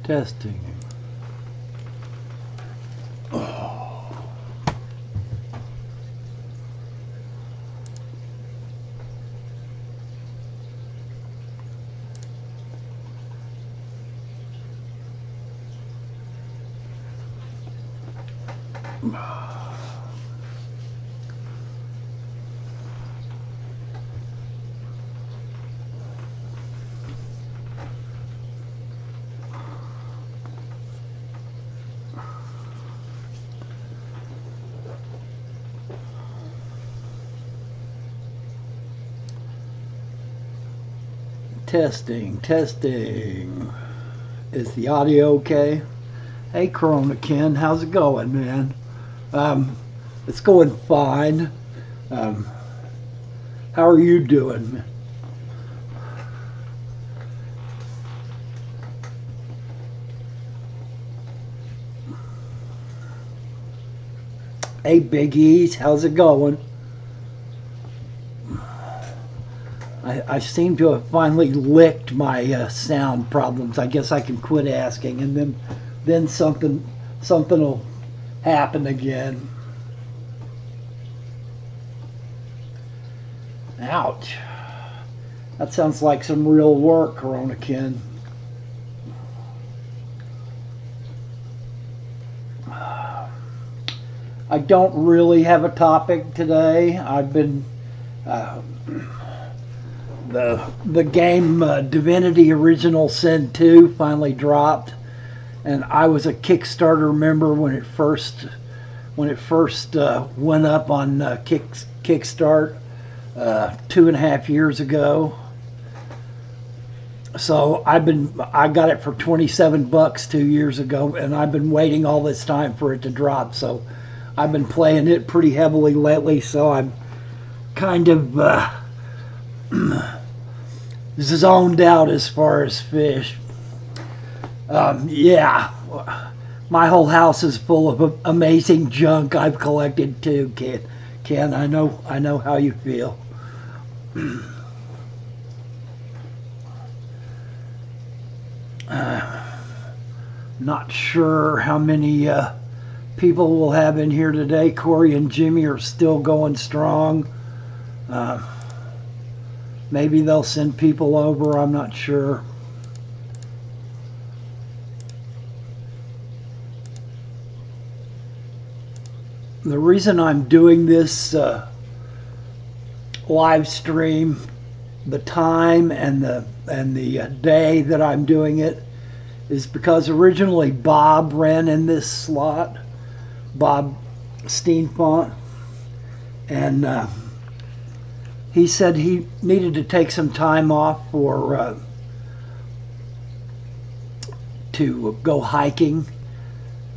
Testing. Oh. Testing, testing. Is the audio okay? Hey, Corona Ken, how's it going, man? It's going fine. How are you doing? Hey, Big E's, how's it going? I seem to have finally licked my sound problems. I guess I can quit asking, and then something will happen again. Ouch. That sounds like some real work, Corona Ken. I don't really have a topic today. I've been the game Divinity Original Sin 2 finally dropped, and I was a Kickstarter member when it first went up on Kickstart 2.5 years ago. So I got it for $27 2 years ago, and I've been waiting all this time for it to drop. So I've been playing it pretty heavily lately. So I'm kind of zoned out as far as fish. Yeah, my whole house is full of amazing junk I've collected too, Ken. I know how you feel. Not sure how many people we'll have in here today. Corey and Jimmy are still going strong. Maybe they'll send people over, I'm not sure. The reason I'm doing this live stream, the time and the day that I'm doing it, is because originally Bob ran in this slot, Bob Steenfont, and he said he needed to take some time off to go hiking,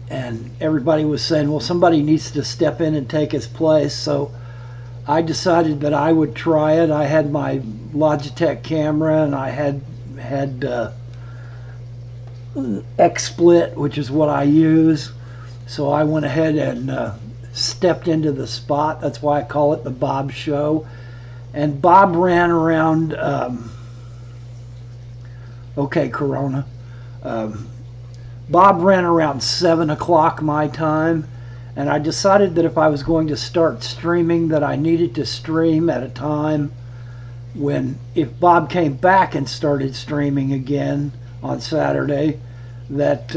and everybody was saying, well, somebody needs to step in and take his place. So I decided that I would try it. I had my Logitech camera, and I had XSplit, which is what I use. So I went ahead and stepped into the spot. That's why I call it the Bob Show. And Bob ran around, okay, Corona. Bob ran around 7 o'clock my time, and I decided that if I was going to start streaming, that I needed to stream at a time when, if Bob came back and started streaming again on Saturday, that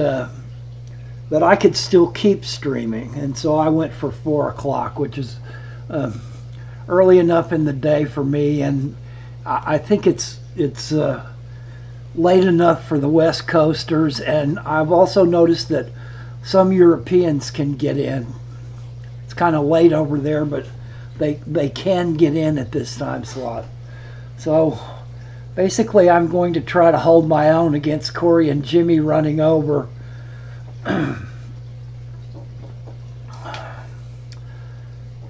I could still keep streaming. And so I went for 4 o'clock, which is early enough in the day for me, and I think it's late enough for the West Coasters. And I've also noticed that some Europeans can get in. It's kind of late over there, but they can get in at this time slot. So basically I'm going to try to hold my own against Corey and Jimmy running over.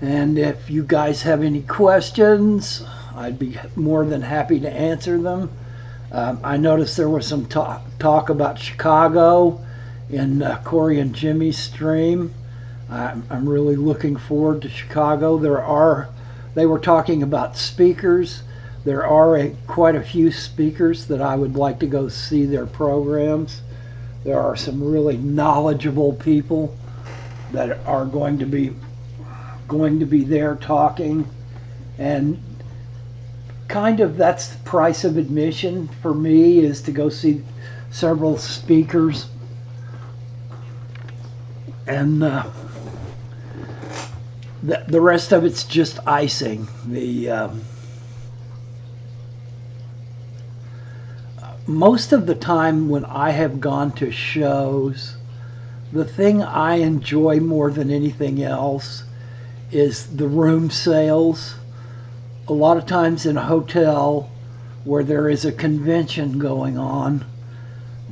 And if you guys have any questions, I'd be more than happy to answer them. I noticed there was some talk about Chicago in Corey and Jimmy's stream. I'm really looking forward to Chicago. They were talking about speakers. There are quite a few speakers that I would like to go see their programs. There are some really knowledgeable people that are going to be there talking, and kind of that's the price of admission for me, is to go see several speakers, and the rest of it's just icing. Most of the time when I have gone to shows, the thing I enjoy more than anything else is the room sales. A lot of times in a hotel where there is a convention going on,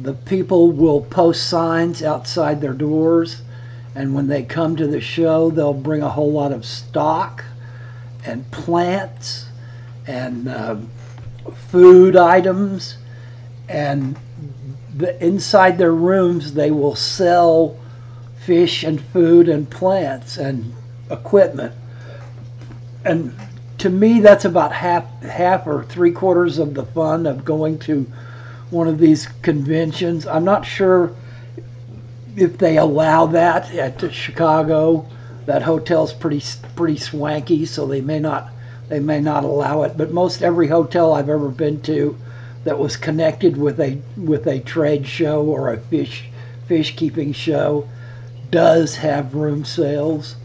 the people will post signs outside their doors, and when they come to the show, they'll bring a whole lot of stock and plants and food items, and inside their rooms they will sell fish and food and plants and equipment. And to me, that's about half or three-quarters of the fun of going to one of these conventions. I'm not sure if they allow that at Chicago. That hotel's pretty swanky, so they may not allow it. But most every hotel I've ever been to that was connected with a trade show or a fish keeping show does have room sales.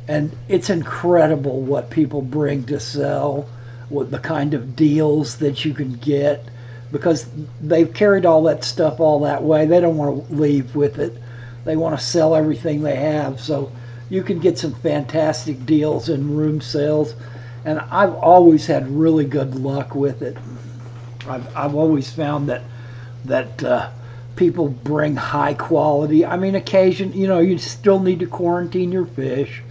And it's incredible what people bring to sell, what the kind of deals that you can get, because they've carried all that stuff all that way. They don't want to leave with it. They want to sell everything they have. So you can get some fantastic deals in room sales. And I've always had really good luck with it. I've always found that people bring high quality. I mean, you still need to quarantine your fish.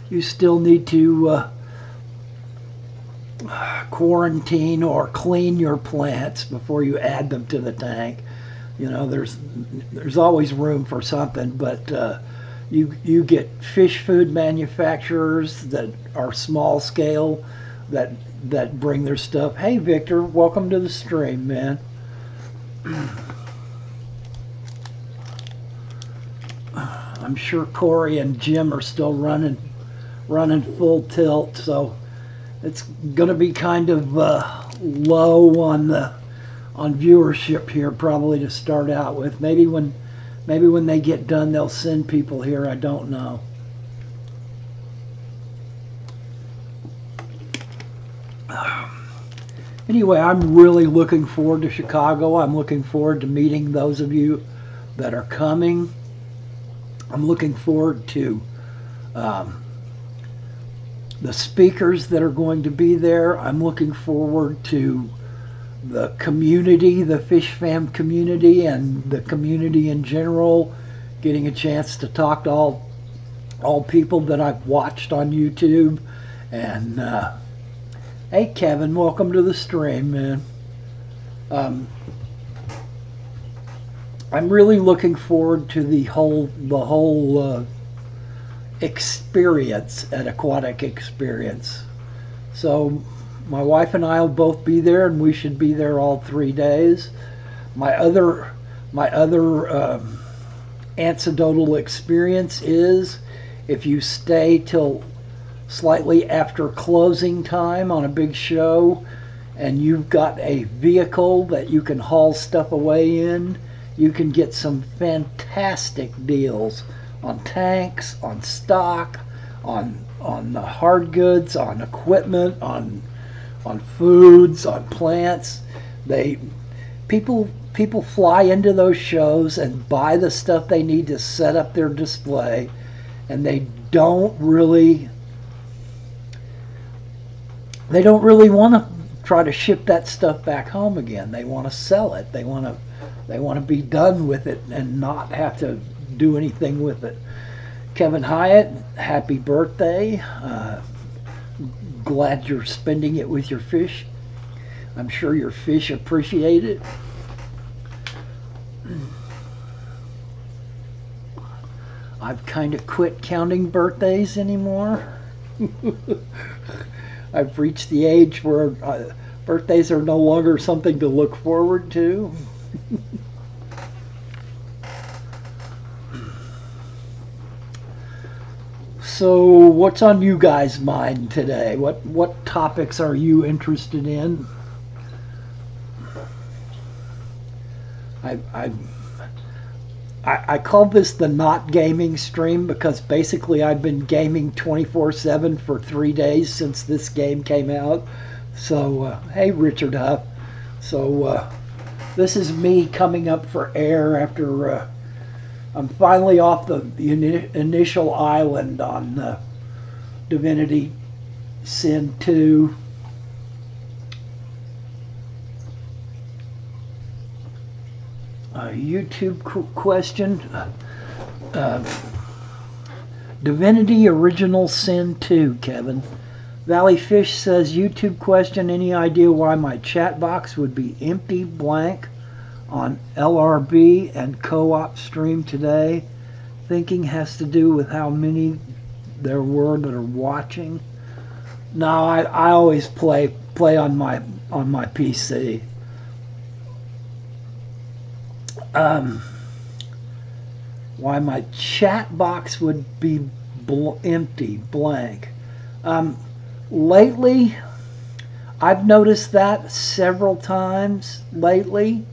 You still need to quarantine or clean your plants before you add them to the tank. There's always room for something, but you get fish food manufacturers that are small scale that bring their stuff. Hey, Victor, welcome to the stream, man. I'm sure Corey and Jim are still running full tilt, so it's going to be kind of low on viewership here, probably, to start out with. Maybe when they get done, they'll send people here. I don't know. Anyway, I'm really looking forward to Chicago. I'm looking forward to meeting those of you that are coming. I'm looking forward to the speakers that are going to be there. I'm looking forward to the community, the Fish Fam community, and the community in general, getting a chance to talk to all people that I've watched on YouTube. And hey, Kevin, welcome to the stream, man. I'm really looking forward to the whole experience at Aquatic Experience. So my wife and I will both be there, and we should be there all 3 days. My other anecdotal experience is, if you stay till slightly after closing time on a big show and you've got a vehicle that you can haul stuff away in, you can get some fantastic deals on tanks, on stock, on hard goods, on equipment, on foods, on plants. People fly into those shows and buy the stuff they need to set up their display, and they don't really want to try to ship that stuff back home again. They want to sell it. They want to be done with it and not have to do anything with it. Kevin Hyatt, happy birthday. Glad you're spending it with your fish. I'm sure your fish appreciate it. I've kind of quit counting birthdays anymore. I've reached the age where birthdays are no longer something to look forward to. So what's on you guys' mind today? What topics are you interested in? I call this the not gaming stream because basically I've been gaming 24/7 for 3 days since this game came out. So hey Richard Huff. So this is me coming up for air after I'm finally off the initial island on Divinity Sin 2. YouTube question. Divinity Original Sin 2, Kevin. Valley Fish says, YouTube question, any idea why my chat box would be empty blank on LRB and co-op stream today? Thinking has to do with how many there were that are watching. No, I always play on my PC. Why my chat box would be empty, blank. Lately, I've noticed that several times lately.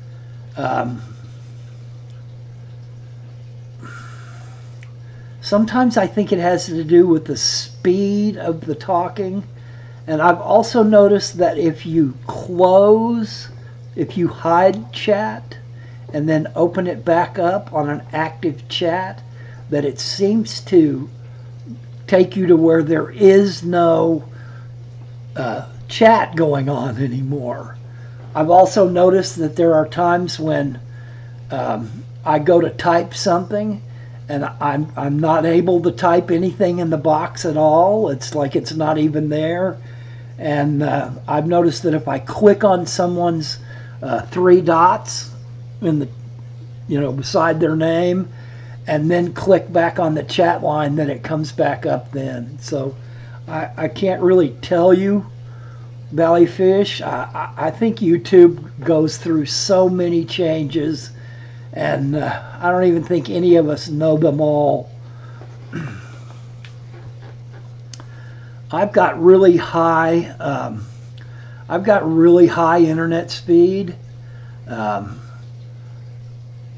Sometimes I think it has to do with the speed of the talking. And I've also noticed that if you hide chat, and then open it back up on an active chat, that it seems to take you to where there is no chat going on anymore. I've also noticed that there are times when I go to type something and I'm not able to type anything in the box at all. It's like it's not even there. And I've noticed that if I click on someone's 3 dots in the, beside their name, and then click back on the chat line, then it comes back up then. So I can't really tell you, Valley Fish. I think YouTube goes through so many changes, and I don't even think any of us know them all. I've got really high internet speed.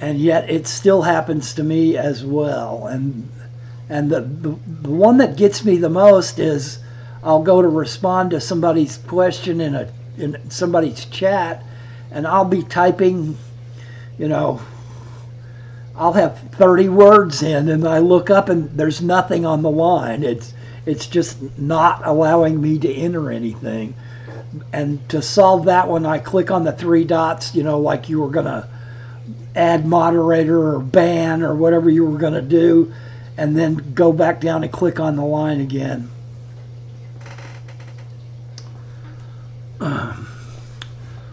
And yet it still happens to me as well. And the one that gets me the most is I'll go to respond to somebody's question in somebody's chat, and I'll be typing, I'll have 30 words in, and I look up and there's nothing on the line. It's just not allowing me to enter anything. And to solve that one, I click on the 3 dots, like you were going to add moderator or ban or whatever you were going to do, and then go back down and click on the line again.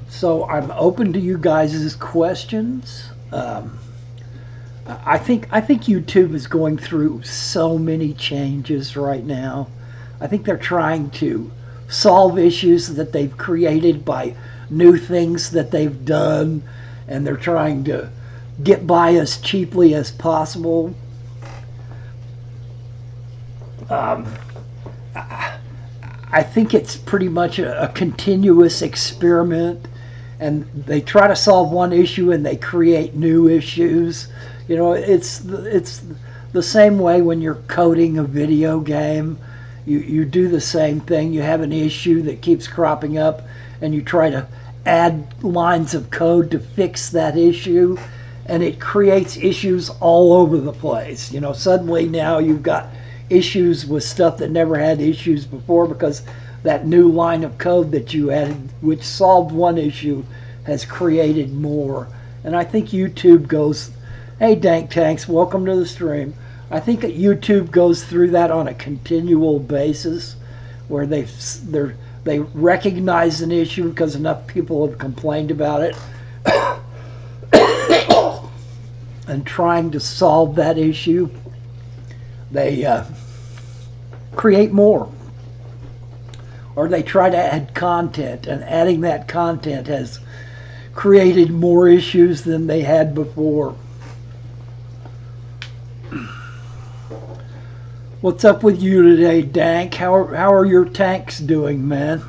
So I'm open to you guys' questions. I think YouTube is going through so many changes right now. I think they're trying to solve issues that they've created by new things that they've done, and they're trying to get by as cheaply as possible. I think it's pretty much a continuous experiment, and they try to solve one issue and they create new issues. It's the same way when you're coding a video game. You do the same thing. You have an issue that keeps cropping up, and you try to add lines of code to fix that issue, and it creates issues all over the place. Suddenly now you've got issues with stuff that never had issues before because that new line of code that you added, which solved one issue, has created more. And I think YouTube goes, hey Dank Tanks, welcome to the stream. I think that YouTube goes through that on a continual basis, where they recognize an issue because enough people have complained about it, and trying to solve that issue, they create more. Or they try to add content, and adding that content has created more issues than they had before. What's up with you today, Dank? How are your tanks doing, man?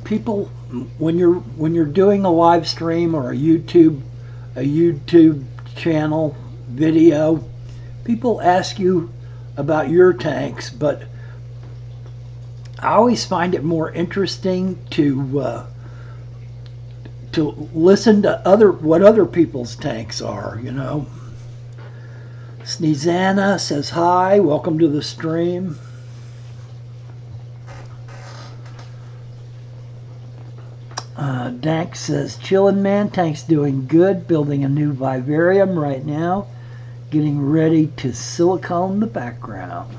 People, when you're doing a live stream or a YouTube channel video, people ask you about your tanks, but I always find it more interesting to listen to what other people's tanks are. You know, Sneezana says hi, welcome to the stream. Dank says, chillin' man, tank's doing good, building a new vivarium right now, getting ready to silicone the background.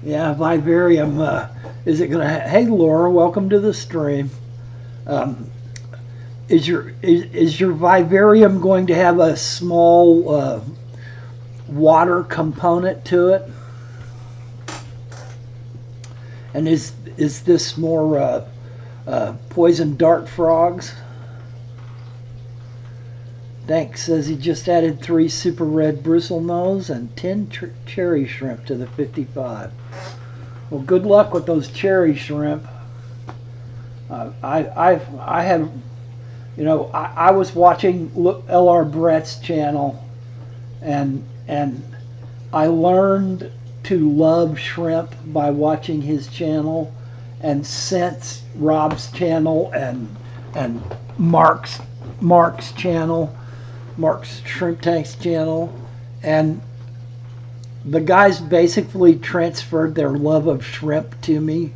Yeah, vivarium, is it gonna, hey Laura, welcome to the stream. Is your vivarium going to have a small water component to it? And is this more poison dart frogs? Dank says he just added 3 super red bristlenose and 10 cherry shrimp to the 55. Well, good luck with those cherry shrimp. I have, you know, I was watching L.R. Brett's channel, and I learned to love shrimp by watching his channel, and since Rob's channel and Mark's channel, Mark's Shrimp Tanks channel, and the guys basically transferred their love of shrimp to me.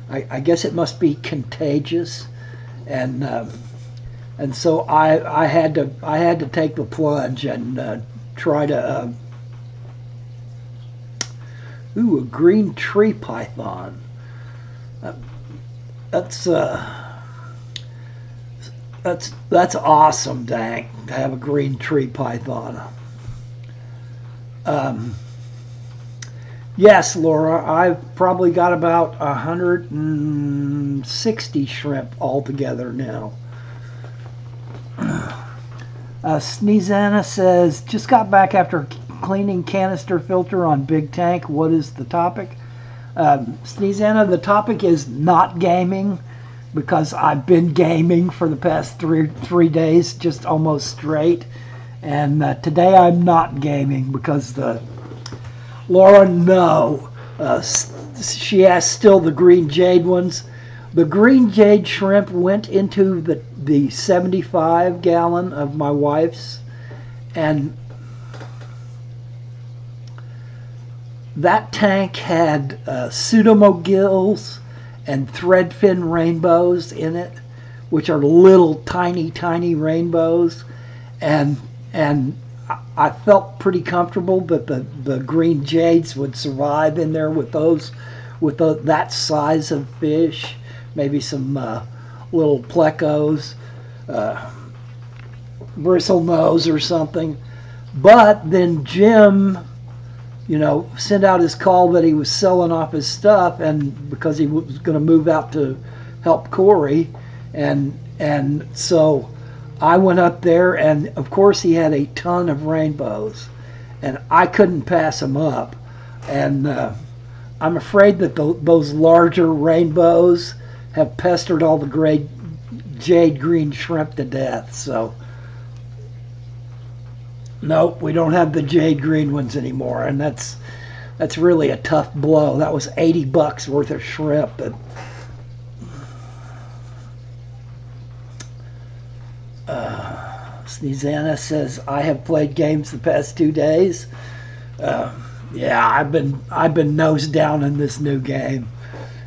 I guess it must be contagious, and so I had to take the plunge and try to a green tree python. That's awesome, Dank, to have a green tree python. Yes, Laura, I've probably got about 160 shrimp altogether now. Sneezana says, just got back after cleaning canister filter on big tank. What is the topic? Sneezana, the topic is not gaming, because I've been gaming for the past three days, just almost straight. And today I'm not gaming because Laura, no. She has still the green jade ones. The green jade shrimp went into the 75 gallon of my wife's, and that tank had pseudomogills and threadfin rainbows in it, which are little tiny rainbows, and I felt pretty comfortable that the green jades would survive in there with those, that size of fish, maybe some little plecos, bristlenose or something. But then Jim, you know, sent out his call that he was selling off his stuff, and because he was going to move out to help Corey, and so I went up there, and of course he had a ton of rainbows, and I couldn't pass them up, and I'm afraid that those larger rainbows have pestered all the great jade green shrimp to death. So nope, we don't have the jade green ones anymore, and that's really a tough blow. That was $80 worth of shrimp. And Sneezana says, I have played games the past 2 days. Yeah, I've been nose down in this new game.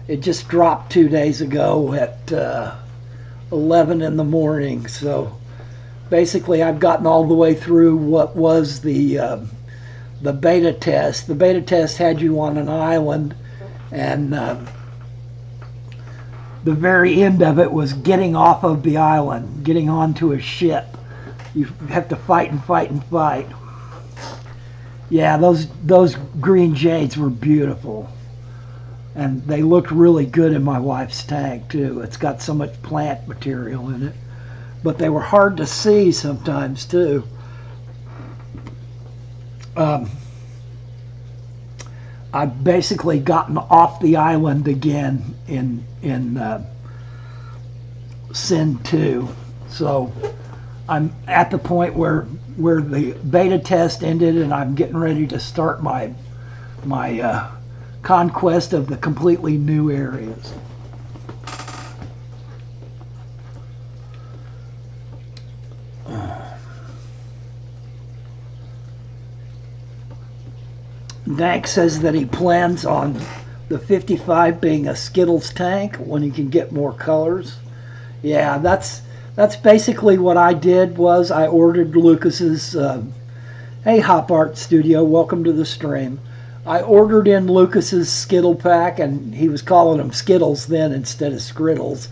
It just dropped 2 days ago at 11 in the morning. So basically, I've gotten all the way through what was the beta test. The beta test had you on an island, and the very end of it was getting off of the island, getting onto a ship. You have to fight and fight and fight. Yeah, those green jades were beautiful. And they looked really good in my wife's tank too. It's got so much plant material in it. But they were hard to see sometimes too. I've basically gotten off the island again in Sin 2. So I'm at the point where the beta test ended and I'm getting ready to start my conquest of the completely new areas. Dank says that he plans on the 55 being a Skittles tank when he can get more colors. Yeah, that's basically what I did. Was I ordered Lucas's hey Hop Art Studio, welcome to the stream. I ordered in Lucas's Skittle pack, and he was calling them Skittles then instead of Skrittles.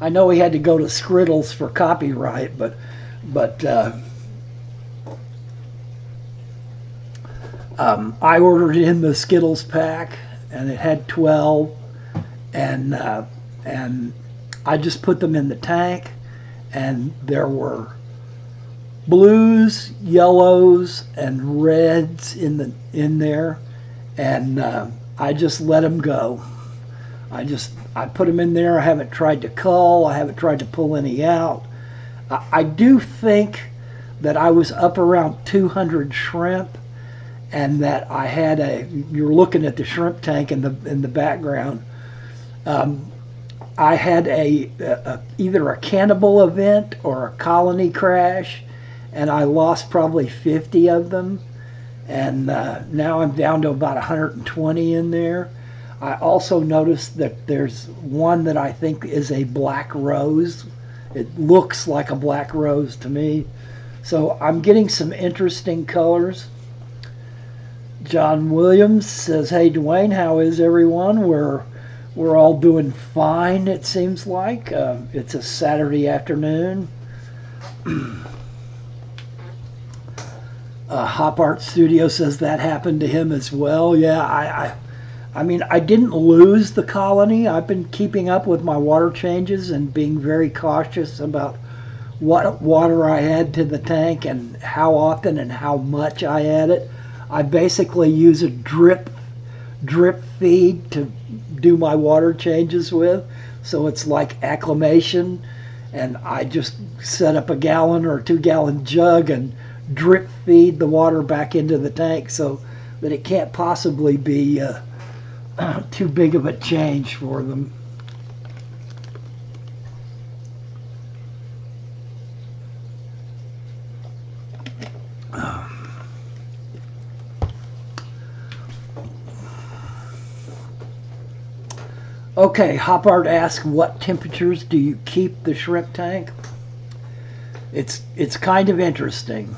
I know he had to go to Skrittles for copyright, but I ordered in the Skittles pack, and it had 12, and I just put them in the tank, and there were blues, yellows, and reds in there, and I just let them go. I put them in there. I haven't tried to cull. I haven't tried to pull any out. I do think that I was up around 200 shrimp, and that I had you're looking at the shrimp tank in the background. I had either a cannibal event or a colony crash, and I lost probably 50 of them, and now I'm down to about 120 in there. I also noticed that there's one that I think is a black rose. It looks like a black rose to me. So I'm getting some interesting colors. John Williams says, hey Dwayne, how is everyone? We're all doing fine, it seems like. It's a Saturday afternoon. Hop Art Studio says that happened to him as well. Yeah, I mean, I didn't lose the colony. I've been keeping up with my water changes and being very cautious about what water I add to the tank and how often and how much I add it. I basically use a drip feed to do my water changes with, so it's like acclimation, and I just set up a gallon or 2 gallon jug and drip feed the water back into the tank so that it can't possibly be too big of a change for them. Okay, Hop Art asks, what temperatures do you keep the shrimp tank? It's kind of interesting.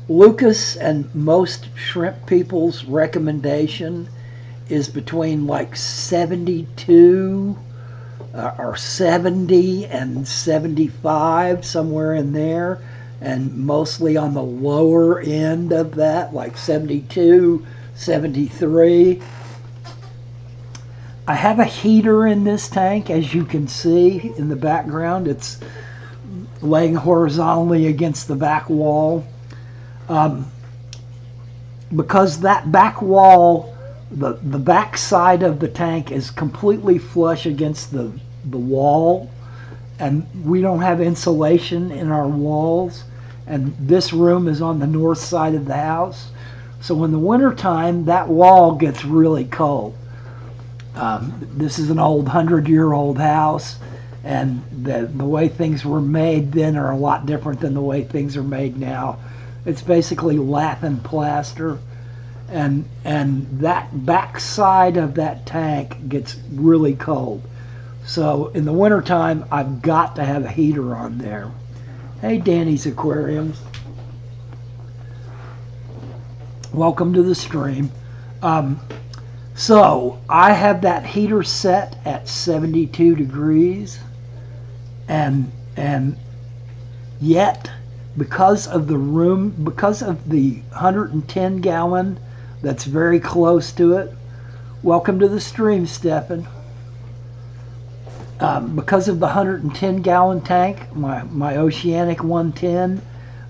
Lucas and most shrimp people's recommendation is between like 72 or 70 and 75, somewhere in there, and mostly on the lower end of that, like 72, 73. I have a heater in this tank, as you can see in the background. It's laying horizontally against the back wall. Because that back wall, the back side of the tank is completely flush against the wall, and we don't have insulation in our walls, and this room is on the north side of the house. So in the wintertime, that wall gets really cold. This is an old 100-year-old house, and the way things were made then are a lot different than the way things are made now. It's basically lath and plaster, and that back side of that tank gets really cold. So in the wintertime, I've got to have a heater on there. Hey, Danny's Aquariums. Welcome to the stream. So I have that heater set at 72 degrees, and yet because of the room, because of the 110 gallon that's very close to it. Welcome to the stream, Stephen. Because of the 110 gallon tank, my Oceanic 110,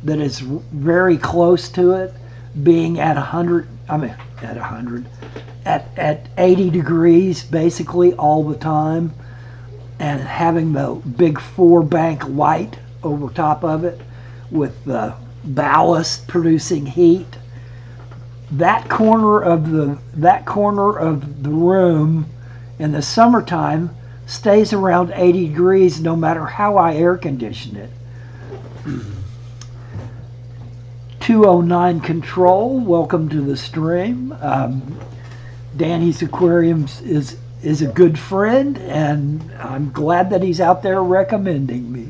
that is very close to it, being at 100, at 80 degrees basically all the time, and having the big 4-bank light over top of it with the ballast producing heat. That corner of the room in the summertime stays around 80 degrees no matter how I air condition it. 209 Control, welcome to the stream. Danny's Aquariums is a good friend, and I'm glad that he's out there recommending me.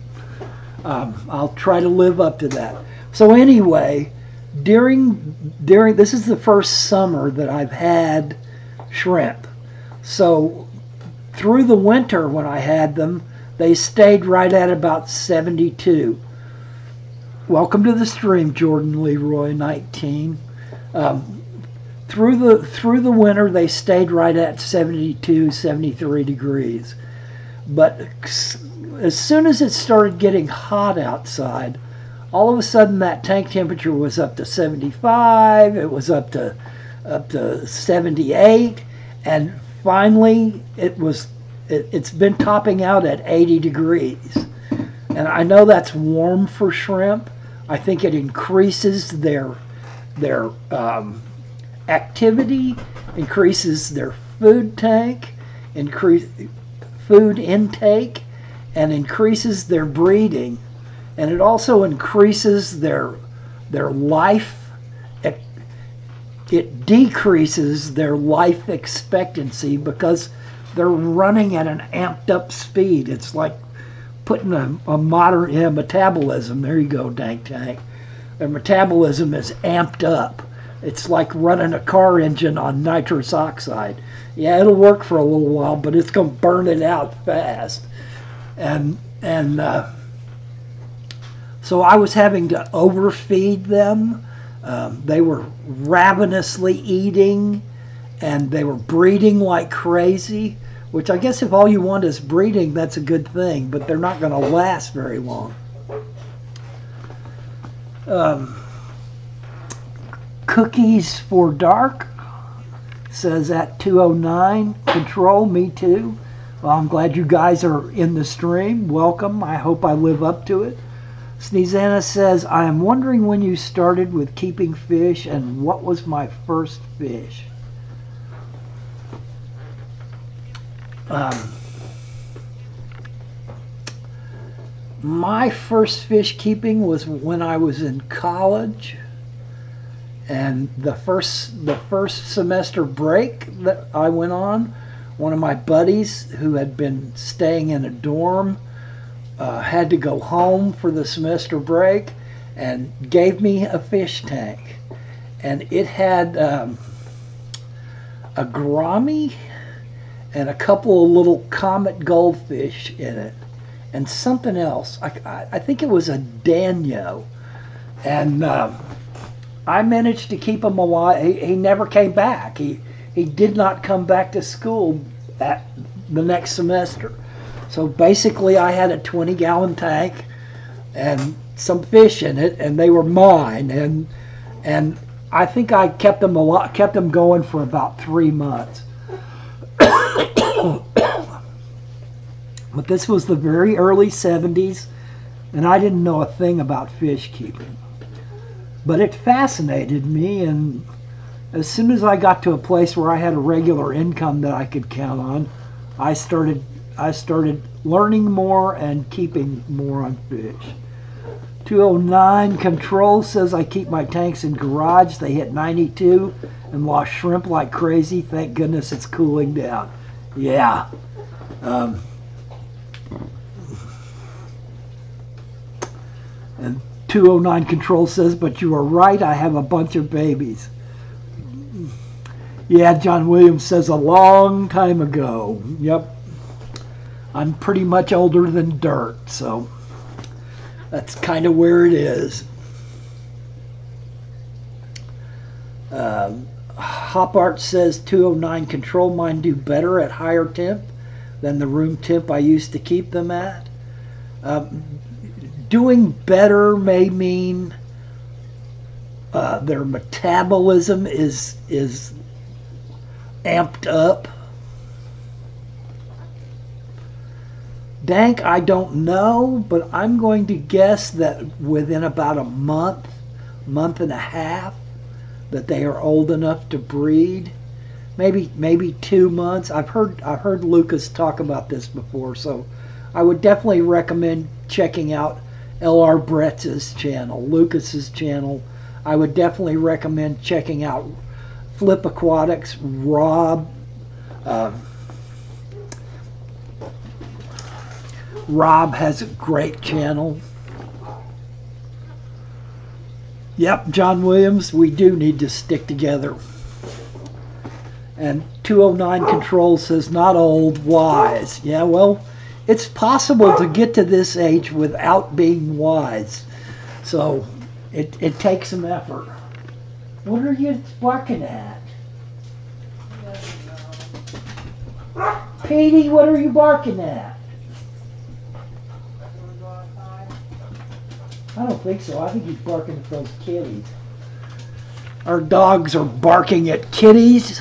I'll try to live up to that. So anyway, during this is the first summer that I've had shrimp. So through the winter when I had them, they stayed right at about 72. Welcome to the stream, Jordan Leroy 19. Through the winter, they stayed right at 72, 73 degrees. But as soon as it started getting hot outside, all of a sudden that tank temperature was up to 75, it was up to 78, and finally it's been topping out at 80 degrees. And I know that's warm for shrimp. I think it increases their activity, increases their food tank, food intake, and increases their breeding. And it also increases their life. It decreases their life expectancy because they're running at an amped up speed. It's like putting a modern metabolism. There you go, Dank Tank. Their metabolism is amped up. It's like running a car engine on nitrous oxide. Yeah, it'll work for a little while, but it's going to burn it out fast. And so I was having to overfeed them. They were ravenously eating, and they were breeding like crazy, which I guess if all you want is breeding, that's a good thing, but they're not going to last very long. Cookies for Dark says at 209 Control, me too. Well, I'm glad you guys are in the stream. Welcome. I hope I live up to it. Sneezana says, I am wondering when you started with keeping fish and what was my first fish. My first fish keeping was when I was in college, and the first semester break that I went on, one of my buddies who had been staying in a dorm had to go home for the semester break and gave me a fish tank, and it had a gourami and a couple of little comet goldfish in it, and something else. I think it was a Danio, and I managed to keep him alive. He never came back. He did not come back to school at the next semester. So basically, I had a 20-gallon tank and some fish in it, and they were mine. And I think I kept them going for about 3 months. But this was the very early 70s, and I didn't know a thing about fish keeping. But it fascinated me, and as soon as I got to a place where I had a regular income that I could count on, I started learning more and keeping more on fish. 209 Control says I keep my tanks in garage. They hit 92 and lost shrimp like crazy. Thank goodness it's cooling down. Yeah. And 209 Control says, but you are right, I have a bunch of babies. Yeah, John Williams says a long time ago. Yep. I'm pretty much older than dirt, so That's kind of where it is. Hop Art says 209 control mine do better at higher temp than the room temp I used to keep them at. Doing better may mean their metabolism is amped up. Dank, I don't know, but I'm going to guess that within about a month and a half, that they are old enough to breed. Maybe 2 months. I've heard Lucas talk about this before, so I would definitely recommend checking out L.R. Bretz's channel, Lucas's channel. I would definitely recommend checking out Flip Aquatics, Rob. Rob has a great channel. Yep, John Williams, we do need to stick together. And 209 Control says, not old, wise. Yeah, well, it's possible to get to this age without being wise. So it takes some effort. What are you barking at? Petey, what are you barking at? I don't think so. I think he's barking at those kitties. Our dogs are barking at kitties.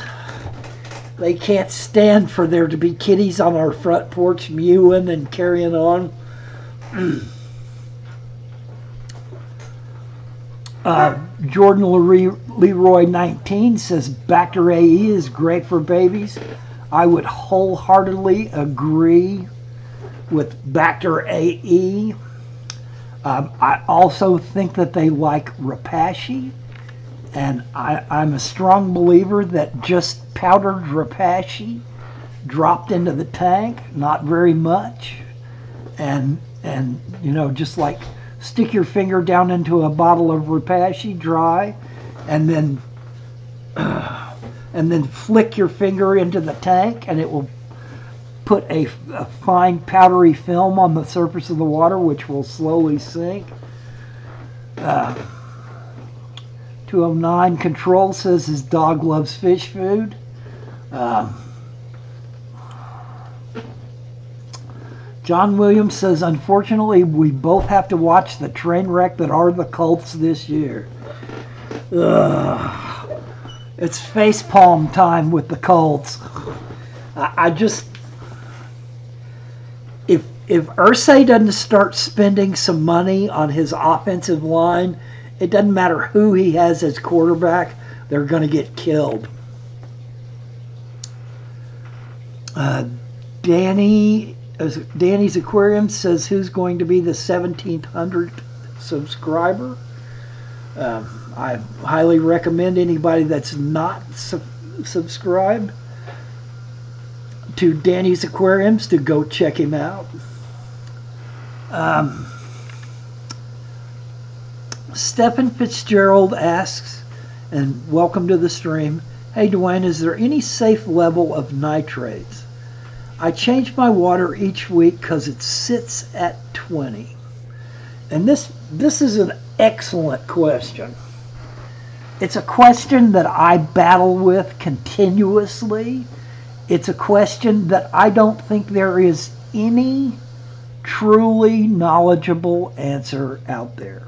They can't stand for there to be kitties on our front porch mewing and carrying on. Jordan Leroy 19 says Bacter AE is great for babies. I would wholeheartedly agree with Bacter AE. I also think that they like Repashy, and I'm a strong believer that just powdered Repashy dropped into the tank, not very much, and you know, just like stick your finger down into a bottle of Repashy dry, and then flick your finger into the tank, and it will put a fine powdery film on the surface of the water, which will slowly sink. 209 Control says his dog loves fish food. John Williams says, unfortunately, we both have to watch the train wreck that are the Colts this year. It's facepalm time with the Colts. I just... If Irsay doesn't start spending some money on his offensive line, it doesn't matter who he has as quarterback, they're going to get killed. Danny's Aquarium says, who's going to be the 1700th subscriber? I highly recommend anybody that's not subscribed to Danny's Aquariums to go check him out. Stephen Fitzgerald asks, and welcome to the stream, hey Dwayne, is there any safe level of nitrates? I change my water each week because it sits at 20. And this is an excellent question. It's a question that I battle with continuously. It's a question that I don't think there is any truly knowledgeable answer out there,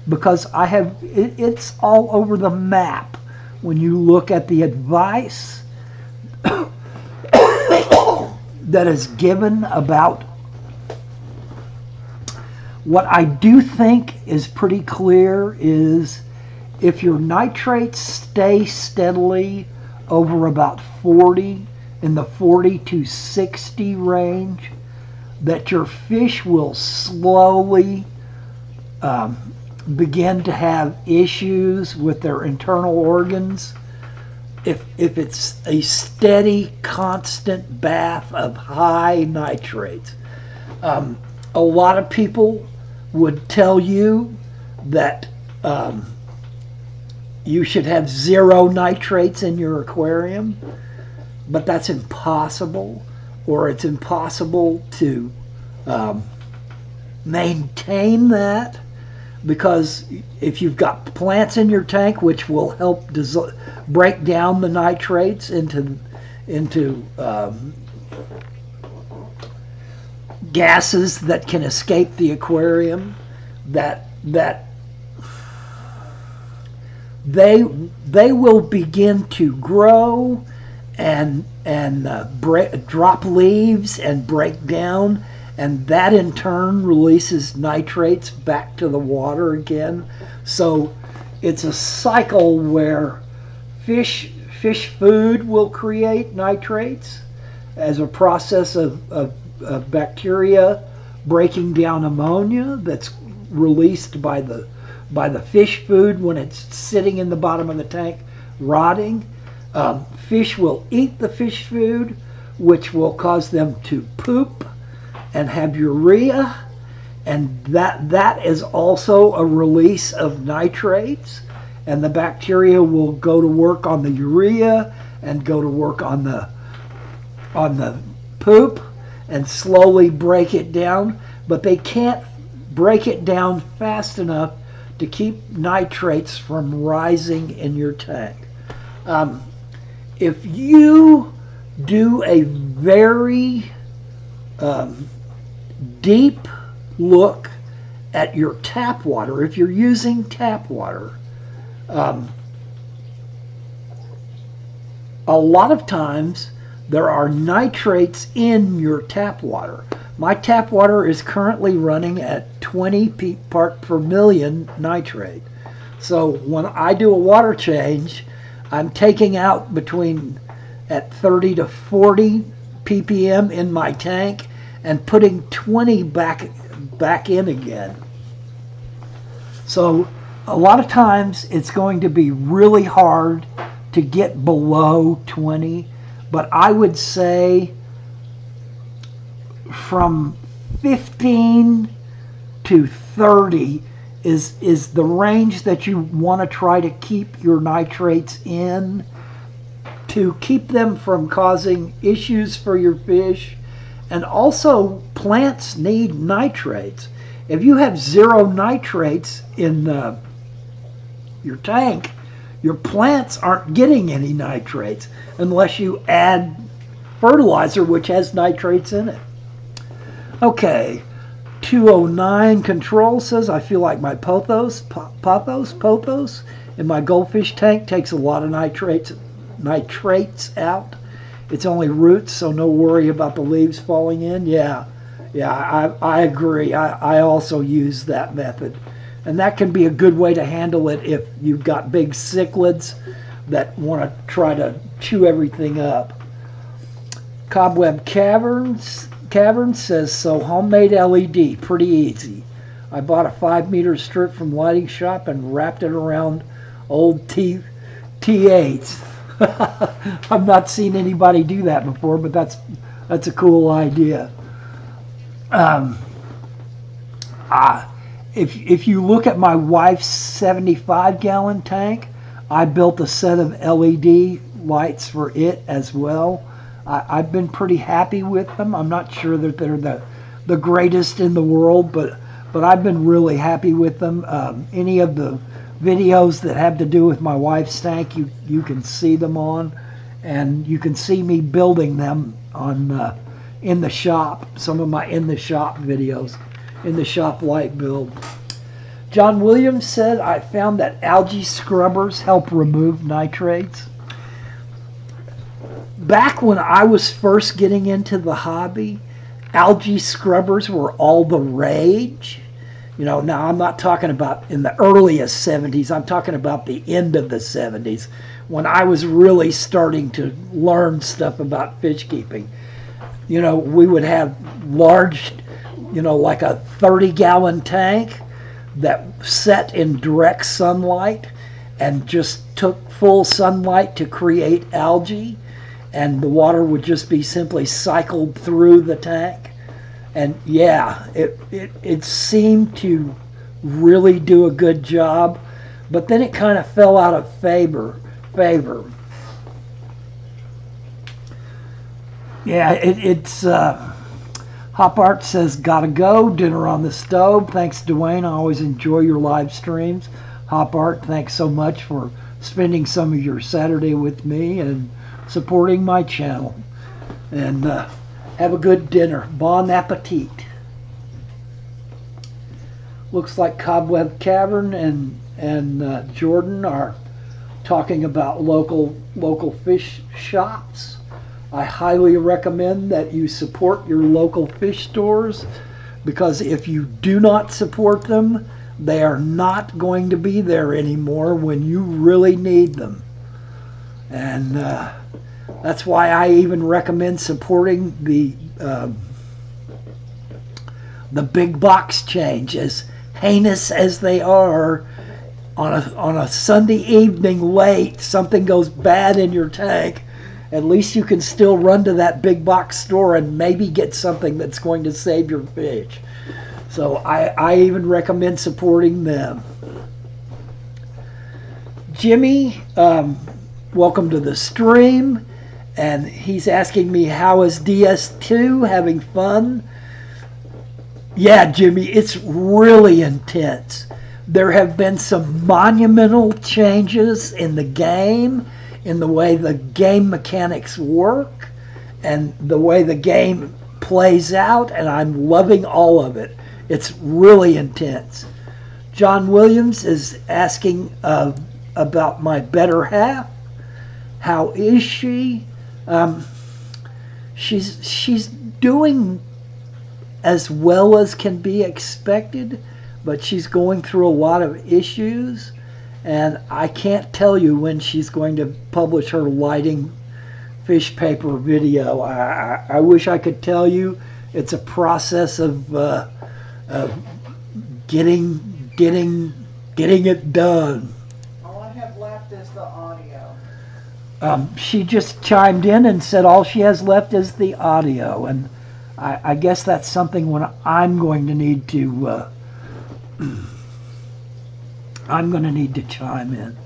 because it's all over the map when you look at the advice that is given about. What I do think is pretty clear is if your nitrates stay steadily over about 40, in the 40 to 60 range, that your fish will slowly begin to have issues with their internal organs. If it's a steady, constant bath of high nitrates. A lot of people would tell you that you should have 0 nitrates in your aquarium, but that's impossible, or it's impossible to maintain that, because if you've got plants in your tank, which will help break down the nitrates into gases that can escape the aquarium, that they will begin to grow and drop leaves and break down, and that in turn releases nitrates back to the water again. So it's a cycle where fish food will create nitrates as a process of bacteria breaking down ammonia that's released by the fish food when it's sitting in the bottom of the tank rotting. Fish will eat the fish food, which will cause them to poop and have urea, and that is also a release of nitrates, and the bacteria will go to work on the urea and go to work on the poop and slowly break it down, but they can't break it down fast enough to keep nitrates from rising in your tank. If you do a very deep look at your tap water, if you're using tap water, a lot of times there are nitrates in your tap water. My tap water is currently running at 20 part per million nitrate. So when I do a water change, I'm taking out at 30 to 40 ppm in my tank and putting 20 back in again. So a lot of times it's going to be really hard to get below 20, but I would say from 15 to 30 is the range that you want to try to keep your nitrates in, to keep them from causing issues for your fish. And also, plants need nitrates. If you have 0 nitrates in your tank, your plants aren't getting any nitrates unless you add fertilizer which has nitrates in it. Okay, 209 Control says, I feel like my pothos in my goldfish tank takes a lot of nitrates out. It's only roots, so no worry about the leaves falling in. Yeah, I agree. I also use that method. And that can be a good way to handle it if you've got big cichlids that want to try to chew everything up. Cobweb Cavern says, so homemade LED, pretty easy. I bought a 5-meter strip from Lighting Shop and wrapped it around old T8s. I've not seen anybody do that before, but that's a cool idea. If you look at my wife's 75-gallon tank, I built a set of LED lights for it as well. I've been pretty happy with them. I'm not sure that they're the greatest in the world, but I've been really happy with them. Any of the videos that have to do with my wife's tank, you can see them on, and you can see me building them on in the shop. Some of my in the shop videos, in the shop light build. John Williams said, I found that algae scrubbers help remove nitrates. Back when I was first getting into the hobby, algae scrubbers were all the rage. You know, now I'm not talking about in the earliest 70s, I'm talking about the end of the 70s, when I was really starting to learn stuff about fish keeping. You know, we would have large, like a 30-gallon tank that set in direct sunlight and just took full sunlight to create algae, and the water would just be simply cycled through the tank. And yeah, it seemed to really do a good job, but then it kind of fell out of favor. Yeah, it's Hop Art says, gotta go, dinner on the stove. Thanks, Dwayne. I always enjoy your live streams. Hop Art, thanks so much for spending some of your Saturday with me and supporting my channel. And have a good dinner. Bon appetit. Looks like Cobweb Cavern and Jordan are talking about local fish shops. I highly recommend that you support your local fish stores, because if you do not support them, they are not going to be there anymore when you really need them. And that's why I even recommend supporting the big box change, as heinous as they are. On a Sunday evening late, something goes bad in your tank, at least you can still run to that big box store and maybe get something that's going to save your fish. So I even recommend supporting them. Jimmy, welcome to the stream. And he's asking me, how is DS2? Having fun? Yeah, Jimmy, it's really intense. There have been some monumental changes in the game, in the way the game mechanics work, and the way the game plays out, and I'm loving all of it. It's really intense. John Williams is asking about my better half. How is she? She's doing as well as can be expected, but she's going through a lot of issues, and I can't tell you when she's going to publish her lighting fish paper video. I wish I could tell you. It's a process of getting it done. All I have left is the audio. She just chimed in and said all she has left is the audio, and I guess that's something when I'm going to need to chime in.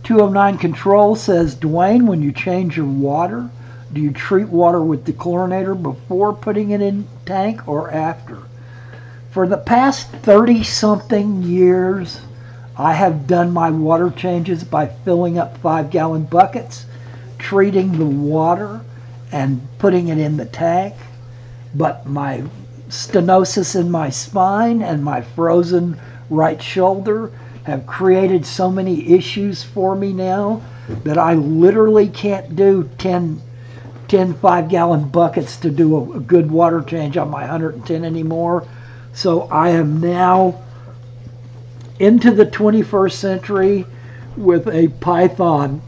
209 Control says, Dwayne, when you change your water, do you treat water with dechlorinator before putting it in tank or after? For the past 30-something years, I have done my water changes by filling up 5-gallon buckets, treating the water, and putting it in the tank. But my stenosis in my spine and my frozen right shoulder have created so many issues for me now that I literally can't do 10 5-gallon buckets to do a good water change on my 110 anymore. So I am now into the 21st century with a Python.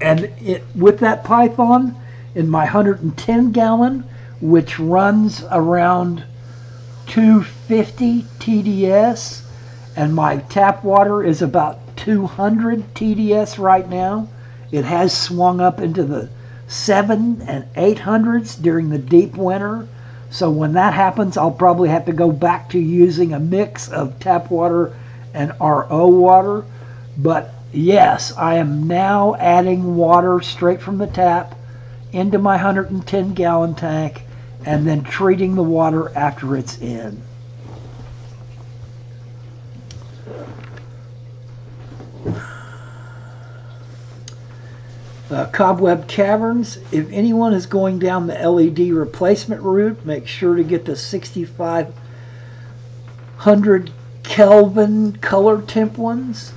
And with that Python, in my 110 gallon, which runs around 250 TDS, and my tap water is about 200 TDS right now. It has swung up into the 700s and 800s during the deep winter. So when that happens, I'll probably have to go back to using a mix of tap water and RO water. But yes, I am now adding water straight from the tap into my 110 gallon tank and then treating the water after it's in. Cobweb Caverns, if anyone is going down the LED replacement route, make sure to get the 6500 Kelvin color temp ones.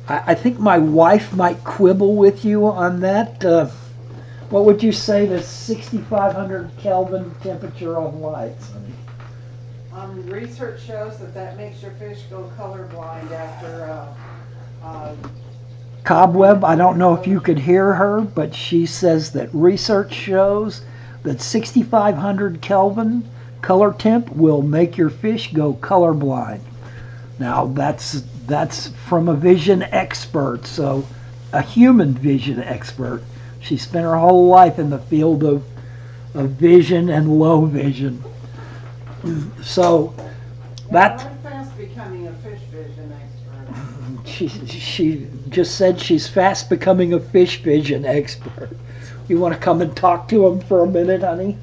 I think my wife might quibble with you on that. What would you say the 6500 Kelvin temperature on lights? Research shows that makes your fish go colorblind after Cobweb, I don't know if you could hear her, but she says that research shows that 6500 Kelvin color temp will make your fish go colorblind. Now that's from a vision expert, so a human vision expert. She spent her whole life in the field of vision and low vision. So that I'm fast becoming a fish vision expert. She just said she's fast becoming a fish vision expert. You want to come and talk to them for a minute, honey?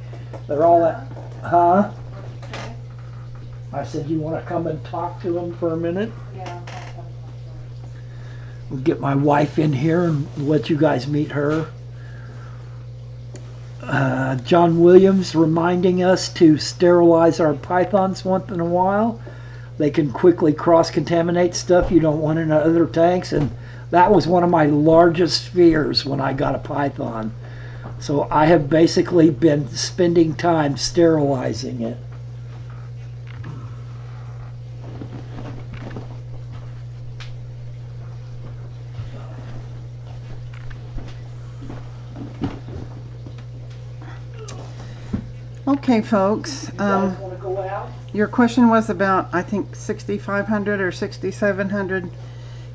They're all at, huh? I said, you want to come and talk to them for a minute? Yeah. We'll get my wife in here and let you guys meet her. John Williams reminding us to sterilize our pythons once in a while. They can quickly cross-contaminate stuff you don't want in other tanks, and that was one of my largest fears when I got a python. So I have basically been spending time sterilizing it. Okay, folks. You guys want to go out? Your question was about, I think, 6,500 or 6,700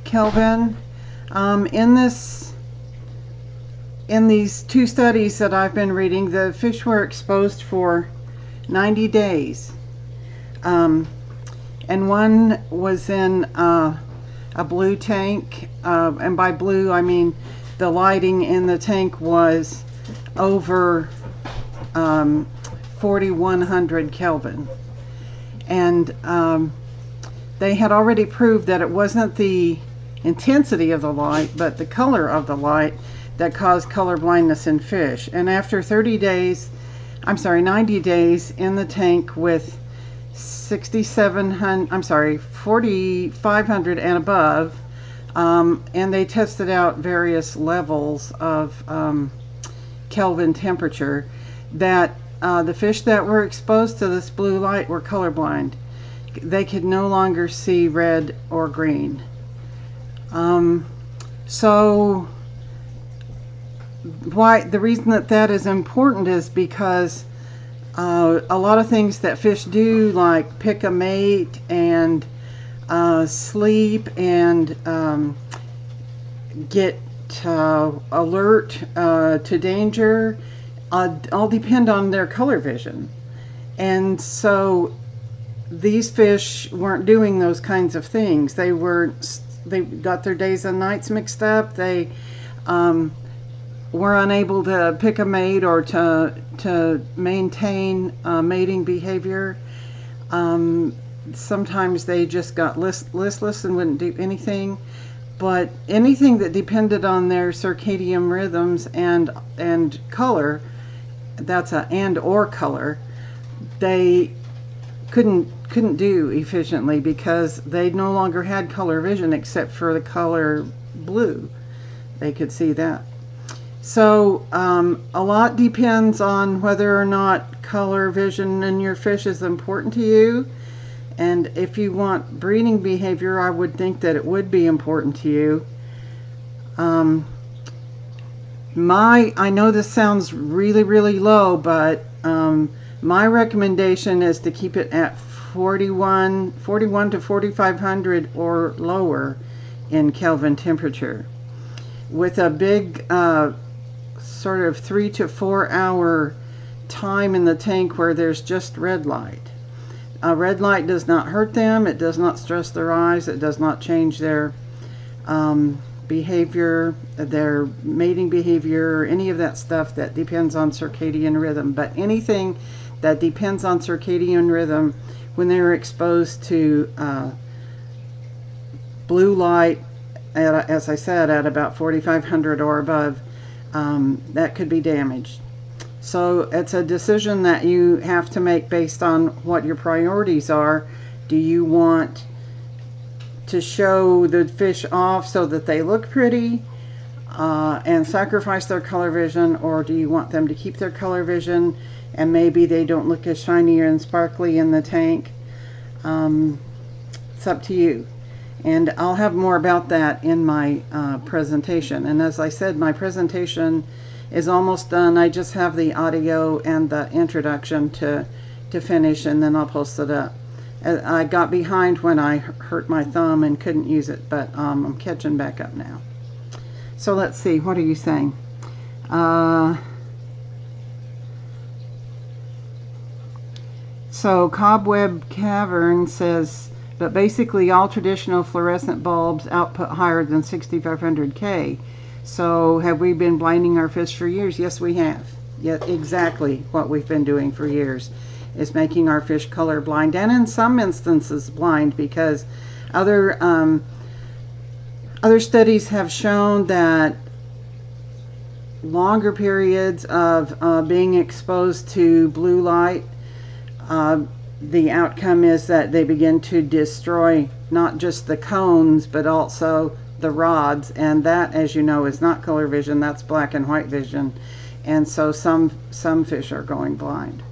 Kelvin. In these two studies that I've been reading, the fish were exposed for 90 days. And one was in a blue tank, and by blue I mean the lighting in the tank was over 4,100 Kelvin. And they had already proved that it wasn't the intensity of the light, but the color of the light that caused color blindness in fish. And after 90 days in the tank with 4,500 and above, and they tested out various levels of Kelvin temperature, that the fish that were exposed to this blue light were colorblind. They could no longer see red or green. So the reason that is important is because a lot of things that fish do, like pick a mate and sleep and get alert to danger, all depend on their color vision. And so these fish weren't doing those kinds of things. They got their days and nights mixed up. They were unable to pick a mate or to maintain mating behavior. Sometimes they just got listless and wouldn't do anything. But anything that depended on their circadian rhythms and color, that's a and or color, they couldn't do efficiently because they no longer had color vision except for the color blue. They could see that. So a lot depends on whether or not color vision in your fish is important to you. And if you want breeding behavior, I would think that it would be important to you. I know this sounds really, really low, but my recommendation is to keep it at 41 to 4,500 or lower in Kelvin temperature, with a big sort of 3 to 4 hour time in the tank where there's just red light. Red light does not hurt them, it does not stress their eyes, it does not change their behavior, their mating behavior, or any of that stuff that depends on circadian rhythm. But anything that depends on circadian rhythm, when they're exposed to blue light, as I said, at about 4,500 or above, that could be damaged. So it's a decision that you have to make based on what your priorities are. Do you want to show the fish off so that they look pretty and sacrifice their color vision, or do you want them to keep their color vision and maybe they don't look as shiny and sparkly in the tank? It's up to you. And I'll have more about that in my presentation. And as I said, my presentation is almost done. I just have the audio and the introduction to finish, and then I'll post it up. I got behind when I hurt my thumb and couldn't use it, but I'm catching back up now. So let's see, what are you saying? So Cobweb Cavern says, but basically all traditional fluorescent bulbs output higher than 6500K. So have we been blinding our fish for years? Yes, we have. Yeah, exactly what we've been doing for years is making our fish colorblind, and in some instances blind, because other studies have shown that longer periods of being exposed to blue light, the outcome is that they begin to destroy not just the cones but also the rods, and that, as you know, is not color vision, that's black and white vision, and so some fish are going blind.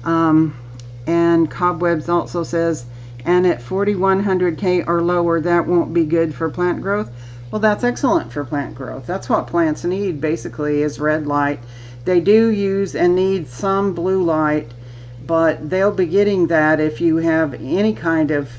And Cobwebs also says, and at 4100K or lower, that won't be good for plant growth. Well, that's excellent for plant growth. That's what plants need, basically, is red light. They do use and need some blue light, but they'll be getting that if you have any kind of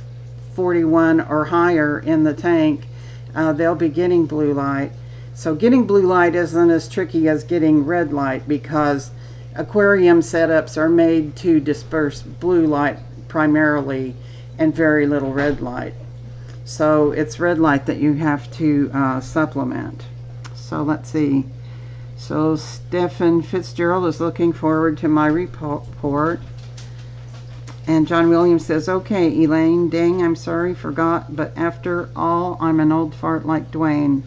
41 or higher in the tank. They'll be getting blue light. So getting blue light isn't as tricky as getting red light, because aquarium setups are made to disperse blue light primarily and very little red light. So it's red light that you have to supplement. So let's see. So Stephen Fitzgerald is looking forward to my report. And John Williams says, okay, Elaine, dang, I'm sorry, forgot, but after all, I'm an old fart like Dwain.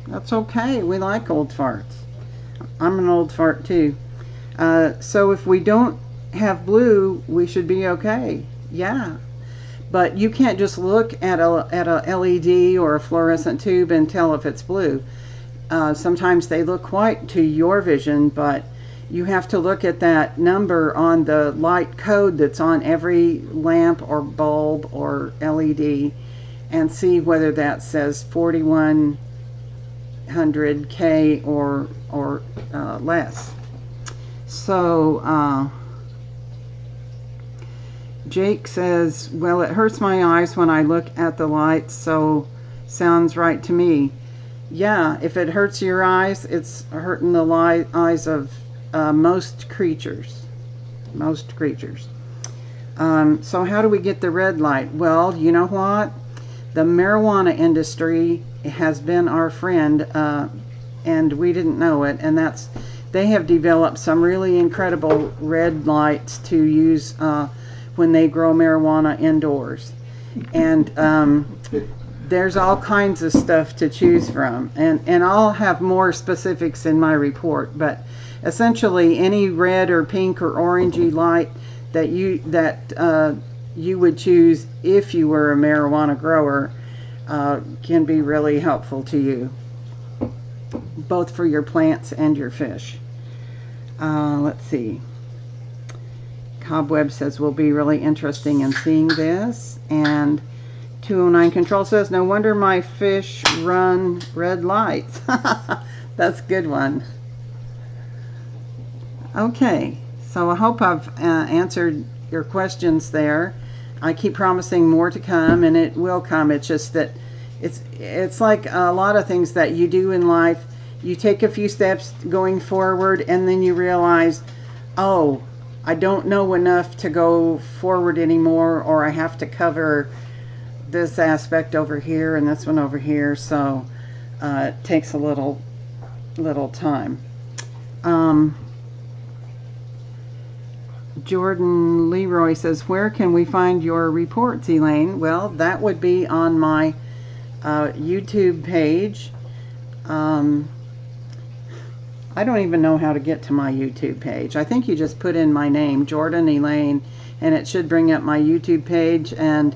That's okay, we like old farts. I'm an old fart too. So if we don't have blue, we should be okay. Yeah. But you can't just look at a LED or a fluorescent tube and tell if it's blue. Sometimes they look white to your vision, but you have to look at that number on the light code that's on every lamp or bulb or LED and see whether that says 4100K or less. So Jake says, well, it hurts my eyes when I look at the lights, so sounds right to me. Yeah, if it hurts your eyes, it's hurting the eyes of most creatures. Most creatures. So how do we get the red light? Well, you know what? The marijuana industry has been our friend, and we didn't know it, and they have developed some really incredible red lights to use when they grow marijuana indoors. And there's all kinds of stuff to choose from, and I'll have more specifics in my report, but essentially any red or pink or orangey light that you would choose if you were a marijuana grower can be really helpful to you, both for your plants and your fish. Let's see. Cobweb says will be really interesting in seeing this, and 209 Control says, no wonder my fish run red lights. That's a good one. Okay, so I hope I've answered your questions there. I keep promising more to come, and it will come. It's just that it's like a lot of things that you do in life. You take a few steps going forward, and then you realize, oh, I don't know enough to go forward anymore, or I have to cover this aspect over here and this one over here, so it takes a little time. Jordan Leroy says, where can we find your reports, Elaine? Well, that would be on my YouTube page. I don't even know how to get to my YouTube page. I think you just put in my name, Jordan Elaine, and it should bring up my YouTube page, and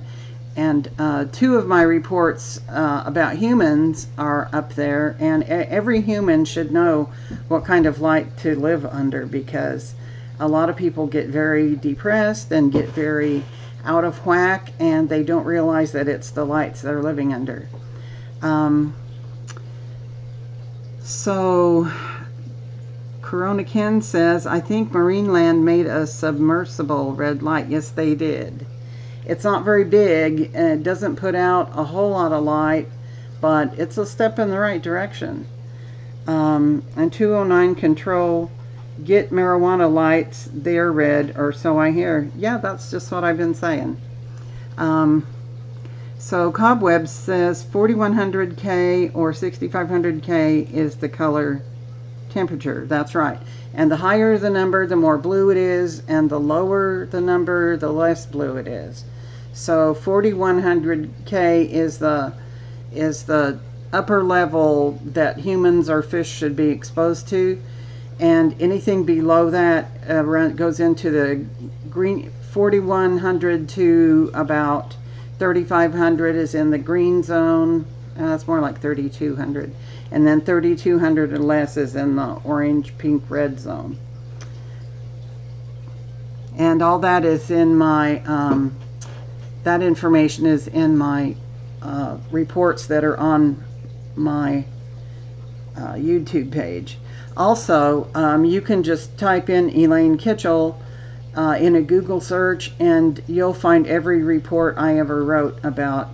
two of my reports about humans are up there, and every human should know what kind of light to live under, because a lot of people get very depressed and get very out of whack, and they don't realize that it's the lights they're living under. So Corona Ken says, I think Marineland made a submersible red light. Yes, they did. It's not very big, and it doesn't put out a whole lot of light, but it's a step in the right direction. And 209 Control, get marijuana lights, they're red, or so I hear. Yeah, that's just what I've been saying. So Cobweb says 4100K or 6500K is the color temperature. That's right. And the higher the number, the more blue it is, and the lower the number, the less blue it is. So 4100K is the upper level that humans or fish should be exposed to, and anything below that goes into the green. 4100 to about 3500 is in the green zone. It's more like 3200, and then 3200 or less is in the orange, pink, red zone. And all that is in my that information is in my reports that are on my YouTube page. Also, you can just type in Elaine Kitchel in a Google search, and you'll find every report I ever wrote about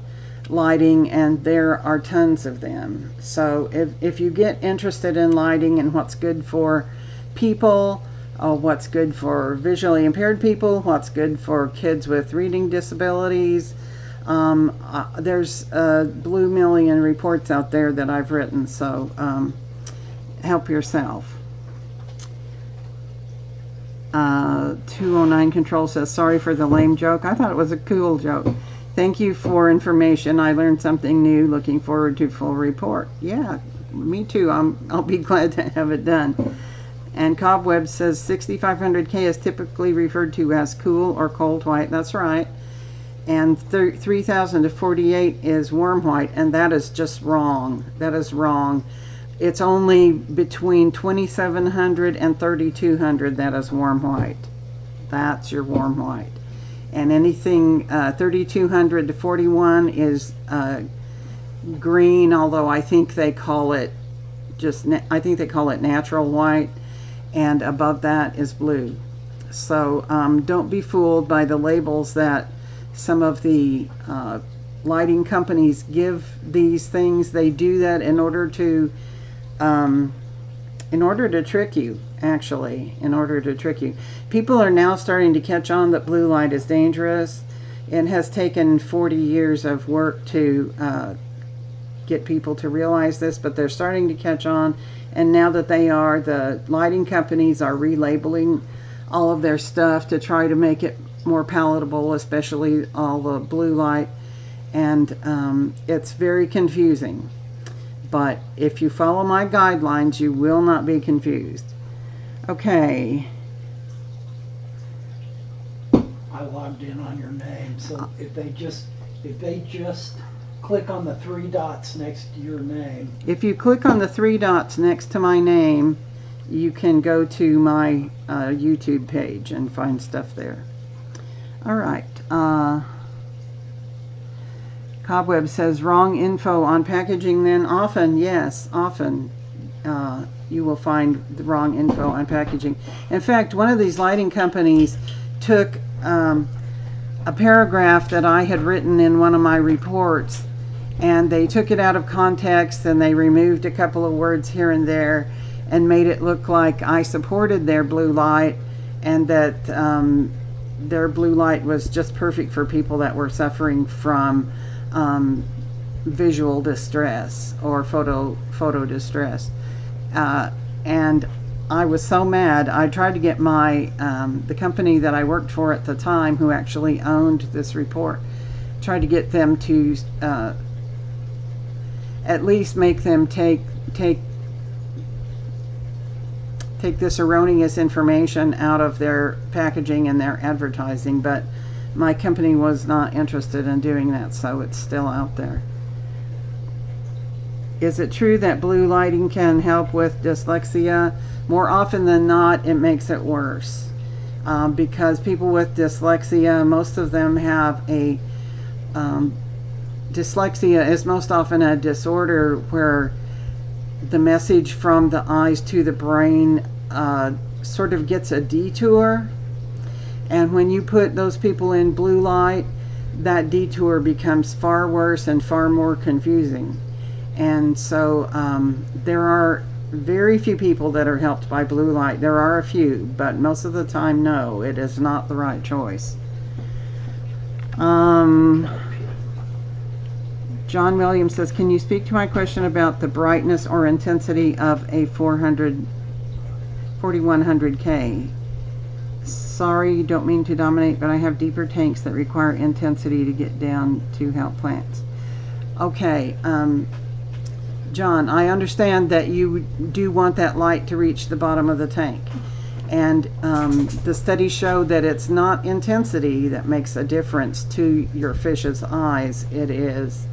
lighting, and there are tons of them. So if you get interested in lighting and what's good for people, what's good for visually impaired people, what's good for kids with reading disabilities, there's a blue million reports out there that I've written, so help yourself. 209 Control says, sorry for the lame joke. I thought it was a cool joke. Thank you for information. I learned something new. Looking forward to full report. Yeah, me too. I'll be glad to have it done. And Cobweb says 6500K is typically referred to as cool or cold white. That's right. And 3000 to 48 is warm white, and that is just wrong. That is wrong. It's only between 2700 and 3200 that is warm white. That's your warm white. And anything 3200 to 41 is green, although I think they call it natural white, and above that is blue. So don't be fooled by the labels that some of the lighting companies give these things. They do that in order to trick you, actually, in order to trick you. People are now starting to catch on that blue light is dangerous. It has taken 40 years of work to get people to realize this, but they're starting to catch on, and now that they are, the lighting companies are relabeling all of their stuff to try to make it more palatable, especially all the blue light, and it's very confusing. But if you follow my guidelines, you will not be confused. Okay. I logged in on your name, so if they just click on the three dots next to your name. If you click on the three dots next to my name, you can go to my YouTube page and find stuff there. All right. Cobweb says, wrong info on packaging then? Often, yes, often you will find the wrong info on packaging. In fact, one of these lighting companies took a paragraph that I had written in one of my reports, and they took it out of context, and they removed a couple of words here and there and made it look like I supported their blue light, and that their blue light was just perfect for people that were suffering from visual distress or photo distress, and I was so mad. I tried to get my the company that I worked for at the time, who actually owned this report, tried to get them to at least make them take this erroneous information out of their packaging and their advertising, but my company was not interested in doing that, so it's still out there. Is it true that blue lighting can help with dyslexia? More often than not, it makes it worse. Because people with dyslexia, most of them have a... dyslexia is most often a disorder where the message from the eyes to the brain sort of gets a detour. And when you put those people in blue light, that detour becomes far worse and far more confusing. And so there are very few people that are helped by blue light. There are a few, but most of the time, no, it is not the right choice. John Williams says, can you speak to my question about the brightness or intensity of a 4100K? Sorry, don't mean to dominate, but I have deeper tanks that require intensity to get down to help plants. Okay, John, I understand that you do want that light to reach the bottom of the tank. And the studies show that it's not intensity that makes a difference to your fish's eyes. It is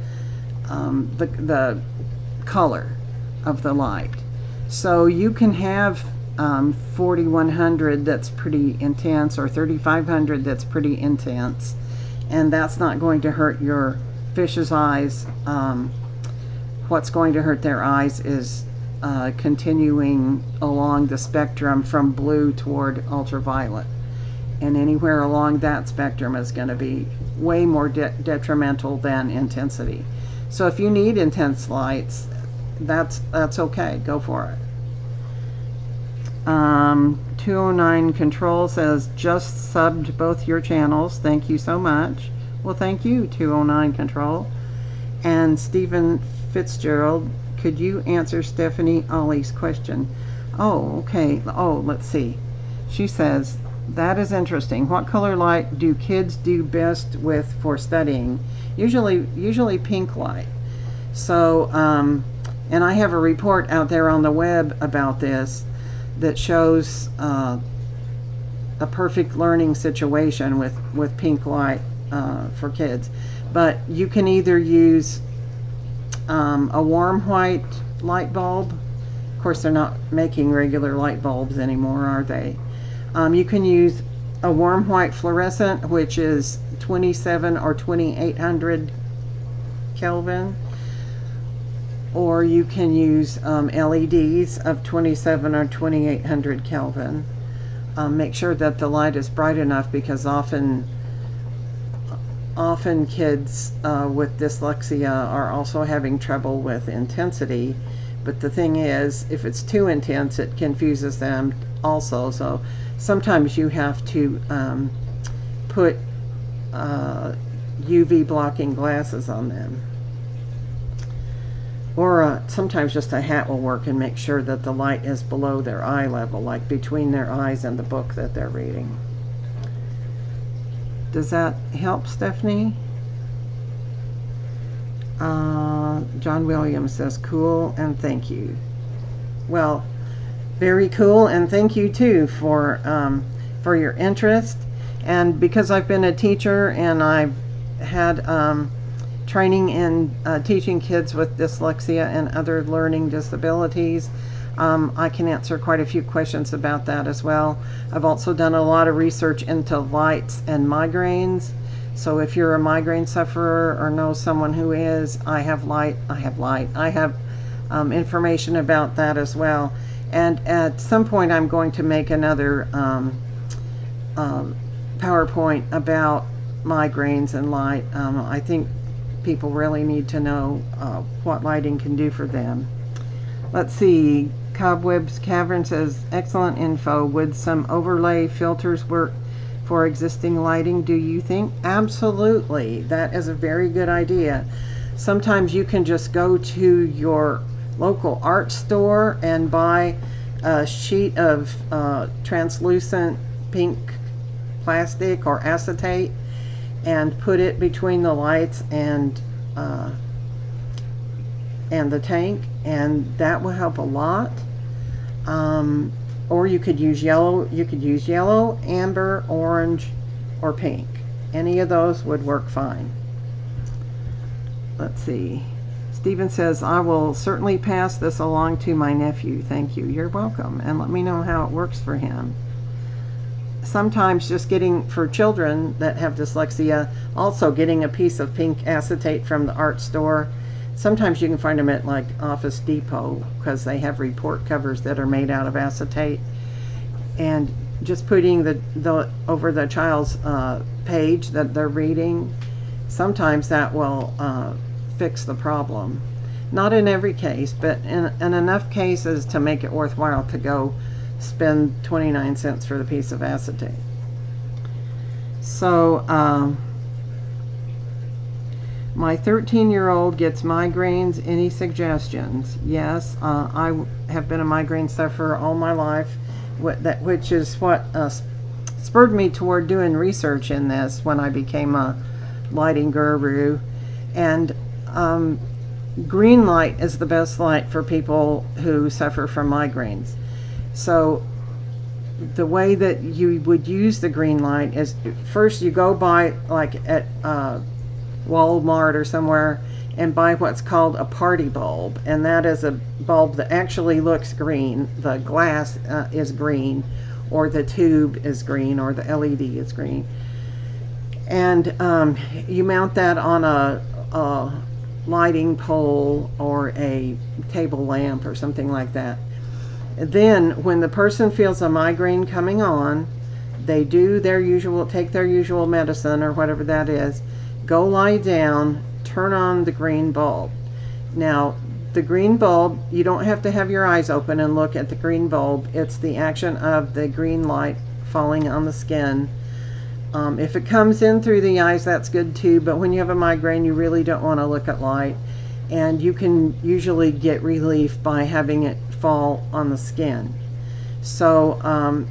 the color of the light. So you can have 4100 that's pretty intense, or 3500 that's pretty intense, and that's not going to hurt your fish's eyes. What's going to hurt their eyes is continuing along the spectrum from blue toward ultraviolet, and anywhere along that spectrum is going to be way more detrimental than intensity. So if you need intense lights, that's okay, go for it. 209 Control says, just subbed both your channels, thank you so much. Well, thank you, 209 Control. And Stephen Fitzgerald, could you answer Stephanie Ollie's question? Oh, okay. Oh, let's see. She says, that is interesting. What color light do kids do best with for studying? Usually pink light. So, and I have a report out there on the web about this that shows a perfect learning situation with pink light for kids. But you can either use a warm white light bulb. Of course, they're not making regular light bulbs anymore, are they? You can use a warm white fluorescent, which is 27 or 2800 Kelvin, or you can use LEDs of 27 or 2800 Kelvin. Make sure that the light is bright enough, because often kids with dyslexia are also having trouble with intensity. But the thing is, if it's too intense, it confuses them also. So sometimes you have to put UV blocking glasses on them. Or sometimes just a hat will work, and make sure that the light is below their eye level, like between their eyes and the book that they're reading. Does that help, Stephanie? John Williams says, cool, and thank you. Well, very cool, and thank you too for your interest. And because I've been a teacher and I've had training in teaching kids with dyslexia and other learning disabilities, I can answer quite a few questions about that as well. I've also done a lot of research into lights and migraines. So if you're a migraine sufferer or know someone who is, I have information about that as well. And at some point I'm going to make another PowerPoint about migraines and light. I think people really need to know what lighting can do for them. Let's see. Cobwebs Cavern says, excellent info. Would some overlay filters work for existing lighting, do you think? Absolutely. That is a very good idea. Sometimes you can just go to your local art store and buy a sheet of translucent pink plastic or acetate and put it between the lights and the tank, and that will help a lot. Or you could use yellow. You could use yellow, amber, orange, or pink. Any of those would work fine. Let's see. Stephen says, I will certainly pass this along to my nephew. Thank you. You're welcome. And let me know how it works for him. Sometimes just getting, for children that have dyslexia, also getting a piece of pink acetate from the art store. Sometimes you can find them at like Office Depot, because they have report covers that are made out of acetate. And just putting the over the child's page that they're reading, sometimes that will fix the problem. Not in every case, but in enough cases to make it worthwhile to go spend 29 cents for the piece of acetate. My 13-year-old gets migraines. Any suggestions? Yes, I have been a migraine sufferer all my life, which is what spurred me toward doing research in this when I became a lighting guru. And green light is the best light for people who suffer from migraines. So the way that you would use the green light is, first you go by, like at Walmart or somewhere, and buy what's called a party bulb, and that is a bulb that actually looks green. The glass is green, or the tube is green, or the LED is green. And you mount that on a lighting pole or a table lamp or something like that. Then when the person feels a migraine coming on, they do their usual, take their usual medicine or whatever that is, go lie down, turn on the green bulb. Now, the green bulb, you don't have to have your eyes open and look at the green bulb. It's the action of the green light falling on the skin. If it comes in through the eyes, that's good too, but when you have a migraine, you really don't want to look at light. And you can usually get relief by having it fall on the skin. So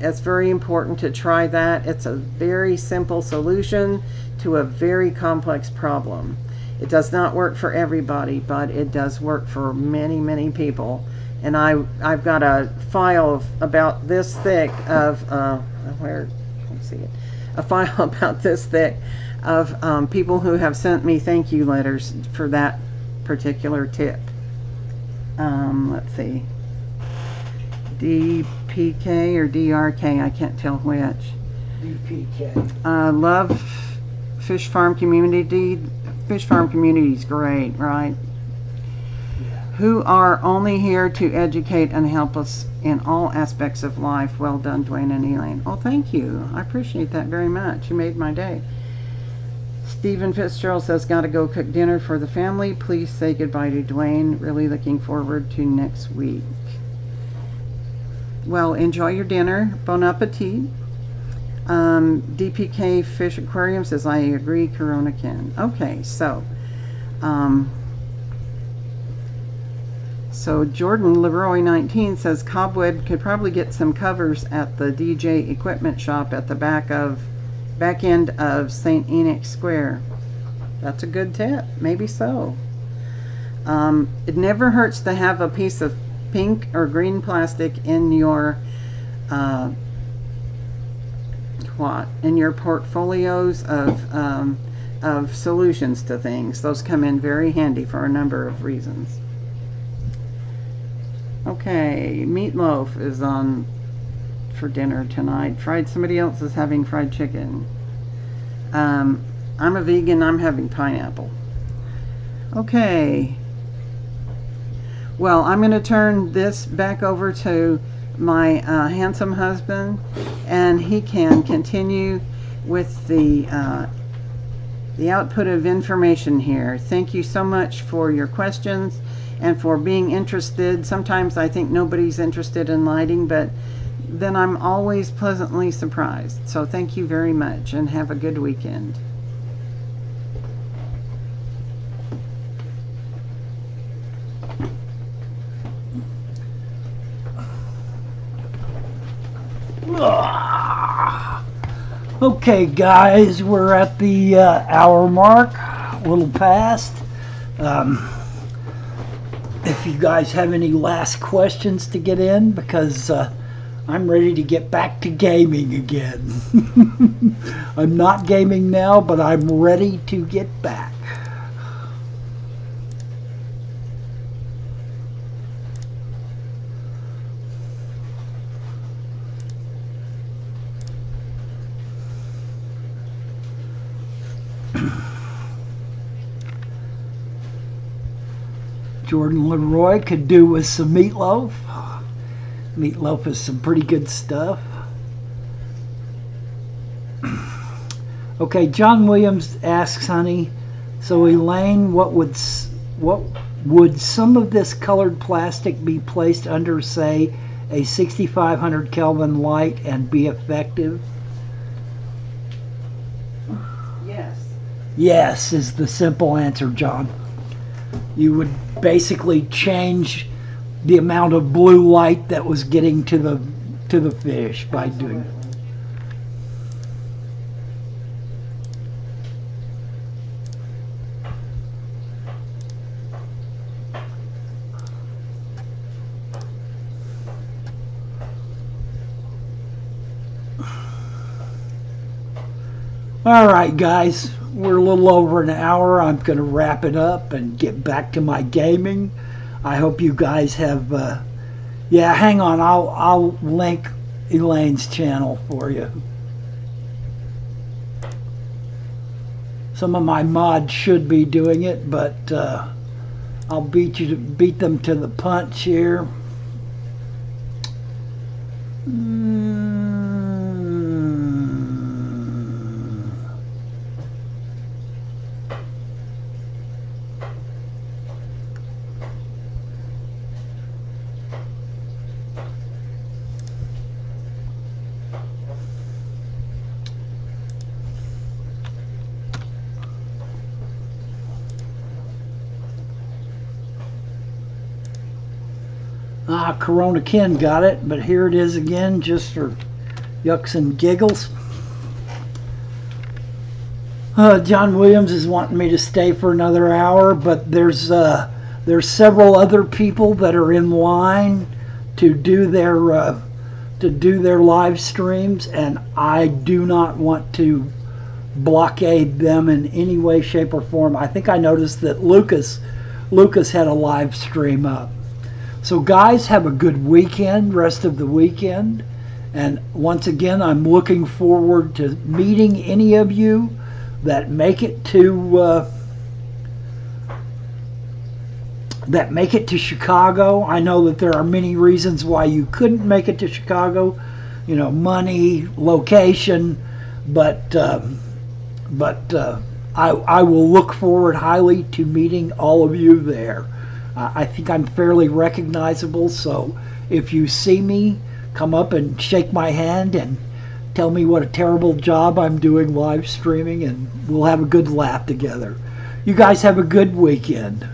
it's very important to try that. It's a very simple solution to a very complex problem. It does not work for everybody, but it does work for many, many people. And I've got a file of about this thick of let's see it. A file about this thick of people who have sent me thank you letters for that particular tip. Let's see, DPK or DRK, I can't tell which. DPK. Love Fish Farm Community. Fish Farm Community is great, right? Yeah. Who are only here to educate and help us in all aspects of life. Well done, Dwayne and Elaine. Oh, thank you. I appreciate that very much. You made my day. Stephen Fitzgerald says, gotta go cook dinner for the family. Please say goodbye to Dwayne. Really looking forward to next week. Well, enjoy your dinner. Bon appetit. DPK Fish Aquarium says, I agree, Corona can. Okay, so Jordan Leroy 19 says Cobweb could probably get some covers at the DJ equipment shop at the back end of St. Enoch Square. That's a good tip. Maybe so. It never hurts to have a piece of pink or green plastic in your in your portfolios of solutions to things. Those come in very handy for a number of reasons. Okay, meatloaf is on for dinner tonight. Somebody else is having fried chicken. I'm a vegan. I'm having pineapple. Okay. Well, I'm going to turn this back over to my handsome husband, and he can continue with the output of information here. Thank you so much for your questions and for being interested. Sometimes I think nobody's interested in lighting, but then I'm always pleasantly surprised. So thank you very much, and have a good weekend. Okay, guys, we're at the hour mark, a little past. If you guys have any last questions to get in, because I'm ready to get back to gaming again. I'm not gaming now, but I'm ready to get back. Jordan Leroy could do with some meatloaf. Meatloaf is some pretty good stuff. Okay, John Williams asks, honey, so Elaine, what would some of this colored plastic be placed under, say, a 6500 Kelvin light and be effective? Yes. Yes, is the simple answer, John. You would basically change the amount of blue light that was getting to the fish by doing. All right, guys, we're a little over an hour. I'm going to wrap it up and get back to my gaming. I hope you guys have. Yeah, hang on. I'll link Elaine's channel for you. Some of my mods should be doing it, but I'll beat them to the punch here. Corona Ken got it, but here it is again, just for yucks and giggles. John Williams is wanting me to stay for another hour, but there's several other people that are in line to do their live streams, and I do not want to blockade them in any way, shape, or form. I think I noticed that Lucas had a live stream up. So guys, have a good weekend, rest of the weekend. And once again, I'm looking forward to meeting any of you that make it to Chicago. I know that there are many reasons why you couldn't make it to Chicago, you know, money, location, but I will look forward highly to meeting all of you there. I think I'm fairly recognizable, so if you see me, come up and shake my hand and tell me what a terrible job I'm doing live streaming, and we'll have a good laugh together. You guys have a good weekend.